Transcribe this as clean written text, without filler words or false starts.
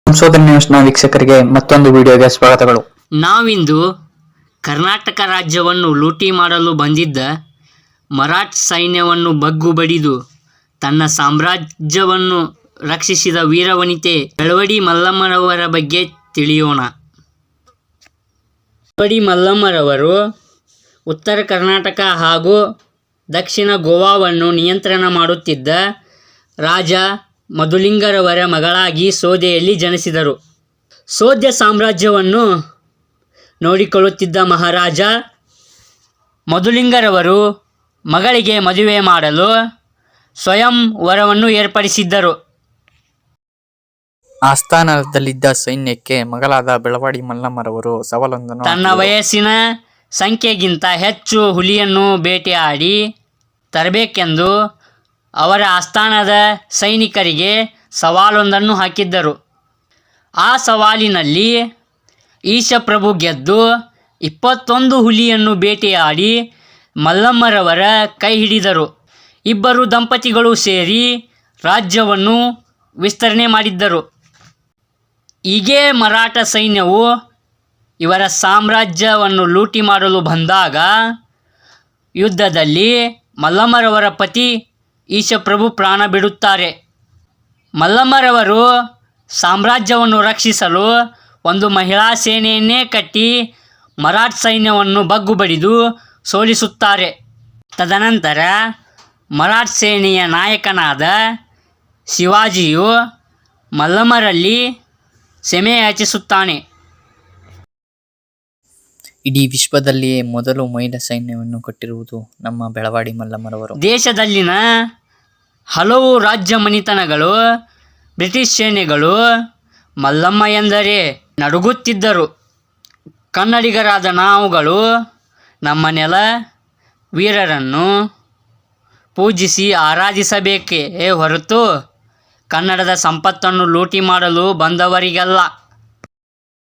ಸಂಶೋಧನೆ ನ್ಯೂಸ್ನ ವೀಕ್ಷಕರಿಗೆ ಮತ್ತೊಂದು ವಿಡಿಯೋಗೆ ಸ್ವಾಗತಗಳು. ನಾವಿಂದು ಕರ್ನಾಟಕ ರಾಜ್ಯವನ್ನು ಲೂಟಿ ಮಾಡಲು ಬಂದಿದ್ದ ಮರಾಠ ಸೈನ್ಯವನ್ನು ಬಗ್ಗು ಬಡಿದು ತನ್ನ ಸಾಮ್ರಾಜ್ಯವನ್ನು ರಕ್ಷಿಸಿದ ವೀರವನಿತೆ ಬೆಳವಡಿ ಮಲ್ಲಮ್ಮರವರ ಬಗ್ಗೆ ತಿಳಿಯೋಣ. ಬೆಳವಡಿ ಮಲ್ಲಮ್ಮರವರು ಉತ್ತರ ಕರ್ನಾಟಕ ಹಾಗೂ ದಕ್ಷಿಣ ಗೋವಾವನ್ನು ನಿಯಂತ್ರಣ ಮಾಡುತ್ತಿದ್ದ ರಾಜ ಮಧುಲಿಂಗರವರ ಮಗಳಾಗಿ ಸೋದೆಯಲ್ಲಿ ಜನಿಸಿದರು. ಸೋದ್ಯ ಸಾಮ್ರಾಜ್ಯವನ್ನು ನೋಡಿಕೊಳ್ಳುತ್ತಿದ್ದ ಮಹಾರಾಜ ಮಧುಲಿಂಗರವರು ಮಗಳಿಗೆ ಮದುವೆ ಮಾಡಲು ಸ್ವಯಂ ವರವನ್ನು ಏರ್ಪಡಿಸಿದ್ದರು. ಆಸ್ಥಾನದಲ್ಲಿದ್ದ ಸೈನ್ಯಕ್ಕೆ ಮಗಳಾದ ಬೆಳವಾಡಿ ಮಲ್ಲಮ್ಮರವರು ಸವಾಲೊಂದನ್ನು ತನ್ನ ವಯಸ್ಸಿನ ಸಂಖ್ಯೆಗಿಂತ ಹೆಚ್ಚು ಹುಲಿಯನ್ನು ಬೇಟೆಯಾಡಿ ತರಬೇಕೆಂದು ಅವರ ಆಸ್ಥಾನದ ಸೈನಿಕರಿಗೆ ಸವಾಲೊಂದನ್ನು ಹಾಕಿದ್ದರು. ಆ ಸವಾಲಿನಲ್ಲಿ ಈಶಪ್ರಭು ಗೆದ್ದು 21 ಹುಲಿಯನ್ನು ಬೇಟೆಯಾಡಿ ಮಲ್ಲಮ್ಮರವರ ಕೈ ಹಿಡಿದರು. ಇಬ್ಬರು ದಂಪತಿಗಳು ಸೇರಿ ರಾಜ್ಯವನ್ನು ವಿಸ್ತರಣೆ ಮಾಡಿದ್ದರು. ಹೀಗೆ ಮರಾಠ ಸೈನ್ಯವು ಇವರ ಸಾಮ್ರಾಜ್ಯವನ್ನು ಲೂಟಿ ಮಾಡಲು ಬಂದಾಗ ಯುದ್ಧದಲ್ಲಿ ಮಲ್ಲಮ್ಮರವರ ಪತಿ ಈಶಪ್ರಭು ಪ್ರಾಣ ಬಿಡುತ್ತಾರೆ. ಮಲ್ಲಮ್ಮರವರು ಸಾಮ್ರಾಜ್ಯವನ್ನು ರಕ್ಷಿಸಲು ಒಂದು ಮಹಿಳಾ ಸೇನೆಯನ್ನೇ ಕಟ್ಟಿ ಮರಾಠ ಸೈನ್ಯವನ್ನು ಬಗ್ಗು ಬಡಿದು ಸೋಲಿಸುತ್ತಾರೆ. ತದನಂತರ ಮರಾಠ ಸೇನೆಯ ನಾಯಕನಾದ ಶಿವಾಜಿಯು ಮಲ್ಲಮ್ಮರಲ್ಲಿ ಕ್ಷಮೆ ಯಾಚಿಸುತ್ತಾನೆ. ಇಡೀ ವಿಶ್ವದಲ್ಲಿಯೇ ಮೊದಲು ಮಹಿಳಾ ಸೈನ್ಯವನ್ನು ಕಟ್ಟಿರುವುದು ನಮ್ಮ ಬೆಳವಾಡಿ ಮಲ್ಲಮ್ಮರವರು. ದೇಶದಲ್ಲಿನ ಹಲವು ರಾಜ್ಯ ಮನೆತನಗಳು ಬ್ರಿಟಿಷ್ ಸೇನೆಗಳು ಮಲ್ಲಮ್ಮ ಎಂದರೆ ನಡುಗುತ್ತಿದ್ದರು. ಕನ್ನಡಿಗರಾದ ನಾವುಗಳು ನಮ್ಮ ನೆಲ ವೀರರನ್ನು ಪೂಜಿಸಿ ಆರಾಧಿಸಬೇಕೇ ಹೊರತು ಕನ್ನಡದ ಸಂಪತ್ತನ್ನು ಲೂಟಿ ಮಾಡಲು ಬಂದವರಿಗಲ್ಲ.